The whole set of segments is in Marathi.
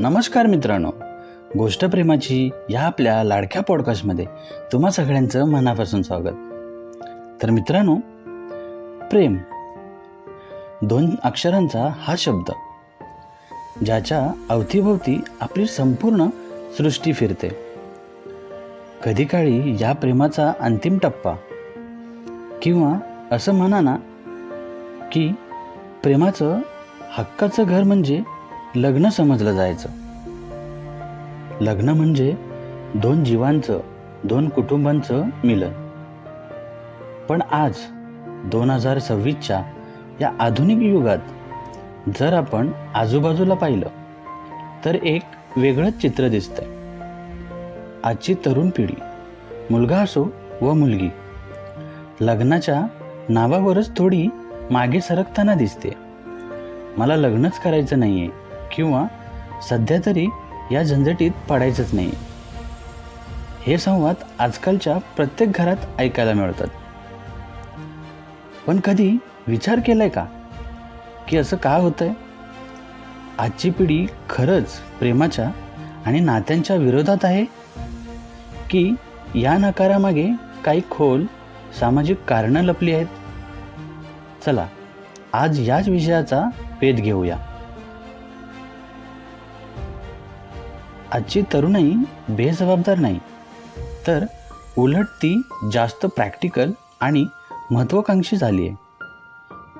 नमस्कार मित्रांनो, गोष्ट प्रेमाची या आपल्या लाडक्या पॉडकास्टमध्ये तुम्हा सगळ्यांचं मनापासून स्वागत. तर मित्रांनो, प्रेम 2 अक्षरांचा हा शब्द ज्याच्या अवतीभोवती आपली संपूर्ण सृष्टी फिरते. कधी काळी या प्रेमाचा अंतिम टप्पा किंवा असं म्हणा ना की प्रेमाचं हक्काचं घर म्हणजे लग्न समजलं जायचं. लग्न म्हणजे 2 जीवांचं, 2 कुटुंबांचं मिलन. पण आज 2026च्या या आधुनिक युगात जर आपण आजूबाजूला पाहिलं तर एक वेगळंच चित्र दिसतंय. आजची तरुण पिढी, मुलगा असो व मुलगी, लग्नाच्या नावावरच थोडी मागे सरकताना दिसते. मला लग्नच करायचं नाहीये किंवा सध्या तरी या झंझटीत पडायचंच नाही, हे संवाद आजकालच्या प्रत्येक घरात ऐकायला मिळतात. पण कधी विचार केलाय का की असं का होतंय? आजची पिढी खरंच प्रेमाच्या आणि नात्यांच्या विरोधात आहे की या नकारामागे काही खोल सामाजिक कारणं लपली आहेत? चला आज याच विषयाचा वेध घेऊया. आजची तरुणाई बेजबाबदार नाही, तर उलट ती जास्त प्रॅक्टिकल आणि महत्त्वाकांक्षी झाली आहे.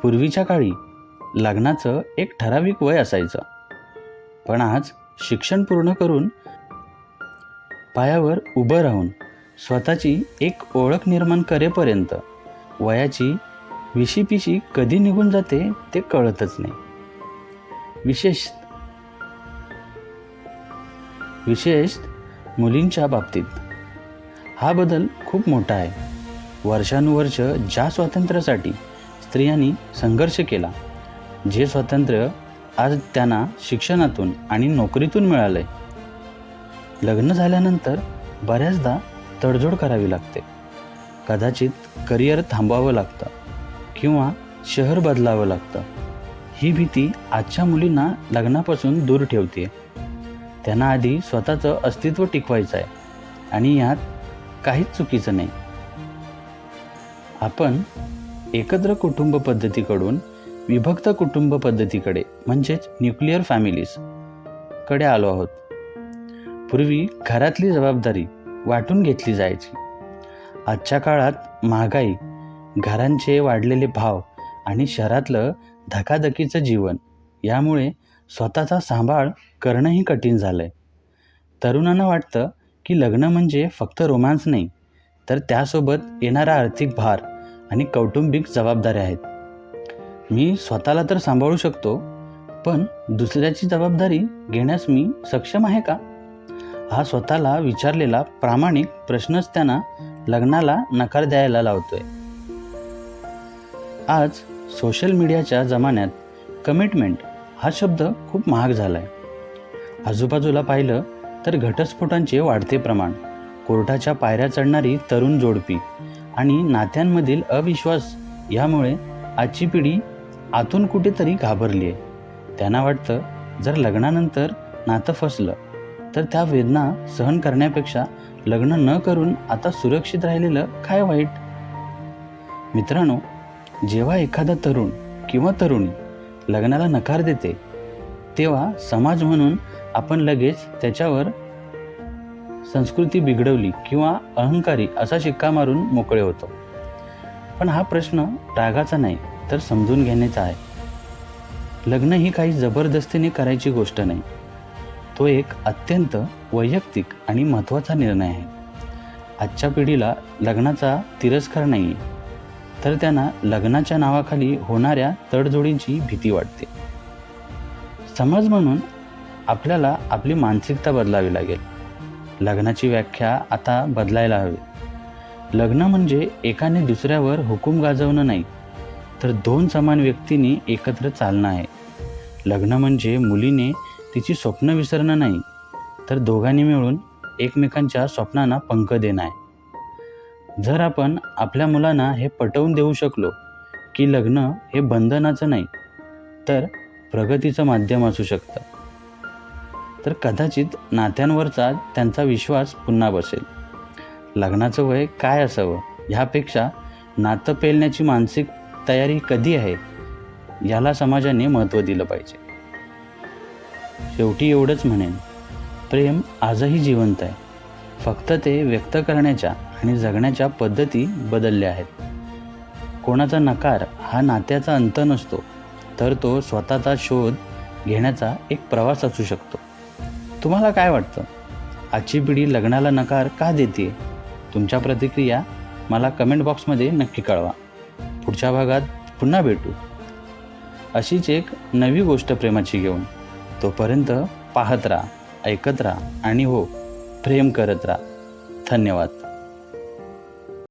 पूर्वीच्या काळी लग्नाचं एक ठराविक वय असायचं, पण आज शिक्षण पूर्ण करून पायावर उभं राहून स्वतःची एक ओळख निर्माण करेपर्यंत वयाची विशीपिशी कधी निघून जाते ते कळतच नाही. विशेष मुलींच्या बाबतीत हा बदल खूप मोठा आहे. वर्षानुवर्ष ज्या स्वातंत्र्यासाठी स्त्रियांनी संघर्ष केला, जे स्वातंत्र्य आज त्यांना शिक्षणातून आणि नोकरीतून मिळालंय, लग्न झाल्यानंतर बऱ्याचदा तडजोड करावी लागते. कदाचित करिअर थांबवावं लागतं किंवा शहर बदलावं लागतं. ही भीती आजच्या मुलींना लग्नापासून दूर ठेवते. त्यांना आधी स्वतःचं अस्तित्व टिकवायचं आहे आणि यात काहीच चुकीचं नाही. आपण एकत्र कुटुंब पद्धतीकडून विभक्त कुटुंब पद्धतीकडे म्हणजेच न्यूक्लिअर फॅमिलीज कडे आलो आहोत. पूर्वी घरातली जबाबदारी वाटून घेतली जायची. आजच्या काळात महागाई, घरांचे वाढलेले भाव आणि शहरातलं धकाधकीचं जीवन यामुळे स्वतःचा सांभाळ करणंही कठीण झालंय. तरुणांना वाटतं की लग्न म्हणजे फक्त रोमांस नाही, तर त्यासोबत येणारा आर्थिक भार आणि कौटुंबिक जबाबदाऱ्या आहेत. मी स्वतःला तर सांभाळू शकतो, पण दुसऱ्याची जबाबदारी घेण्यास मी सक्षम आहे का? हा स्वतःला विचारलेला प्रामाणिक प्रश्नच त्यांना लग्नाला नकार द्यायला लावतोय. आज सोशल मीडियाच्या जमान्यात कमिटमेंट हा शब्द खूप महाग झाला आहे. आजूबाजूला पाहिलं तर घटस्फोटांचे वाढते प्रमाण, कोर्टाच्या पायऱ्या चढणारी तरुण जोडपी आणि नात्यांमधील अविश्वास यामुळे आजची पिढी आतून कुठेतरी घाबरली आहे. त्यांना वाटतं जर लग्नानंतर नातं फसलं तर त्या वेदना सहन करण्यापेक्षा लग्न न करून आता सुरक्षित राहिलेलं काय वाईट? मित्रांनो, जेव्हा एखादा तरुण किंवा तरुणी लग्नाला नकार देते तेव्हा समाज म्हणून आपण लगेच त्याच्यावर संस्कृती बिघडवली किंवा अहंकारी असा शिक्का मारून मोकळे होतो. पण हा प्रश्न रागाचा नाही, तर समजून घेण्याचा आहे. लग्न ही काही जबरदस्तीने करायची गोष्ट नाही. तो एक अत्यंत वैयक्तिक आणि महत्त्वाचा निर्णय आहे. आजच्या पिढीला लग्नाचा तिरस्कार नाही आहे, तर त्यांना लग्नाच्या नावाखाली होणाऱ्या तडजोडींची भीती वाटते. समाज म्हणून आपल्याला आपली मानसिकता बदलावी लागेल. लग्नाची व्याख्या आता बदलायला हवी. लग्न म्हणजे एकाने दुसऱ्यावर हुकूम गाजवणं नाही, तर 2 समान व्यक्तींनी एकत्र चालणं आहे. लग्न म्हणजे मुलीने तिची स्वप्न विसरणं नाही, तर दोघांनी मिळून एकमेकांच्या स्वप्नांना पंख देणं आहे. जर आपण आपल्या मुलांना हे पटवून देऊ शकलो की लग्न हे बंधनाचं नाही, तर प्रगतीचं माध्यम असू शकतं, तर कदाचित नात्यांवरचा त्यांचा विश्वास पुन्हा बसेल. लग्नाचं वय काय असावं ह्यापेक्षा नातं पेलण्याची मानसिक तयारी कधी आहे याला समाजाने महत्त्व दिलं पाहिजे. शेवटी एवढंच म्हणेन, प्रेम आजही जिवंत आहे, फक्त ते व्यक्त करण्याच्या आणि जगण्याच्या पद्धती बदलल्या आहेत. कोणाचा नकार हा नात्याचा अंत नसतो, तर तो स्वतःचा शोध घेण्याचा एक प्रवास असू शकतो. तुम्हाला काय वाटतं? आजची पिढी लग्नाला नकार का देते? तुमच्या प्रतिक्रिया मला कमेंट बॉक्समध्ये नक्की कळवा. पुढच्या भागात पुन्हा भेटू अशीच एक नवी गोष्ट प्रेमाची घेऊन. तोपर्यंत पाहत राहा, ऐकत राहा आणि हो, प्रेम करत राहा. धन्यवाद.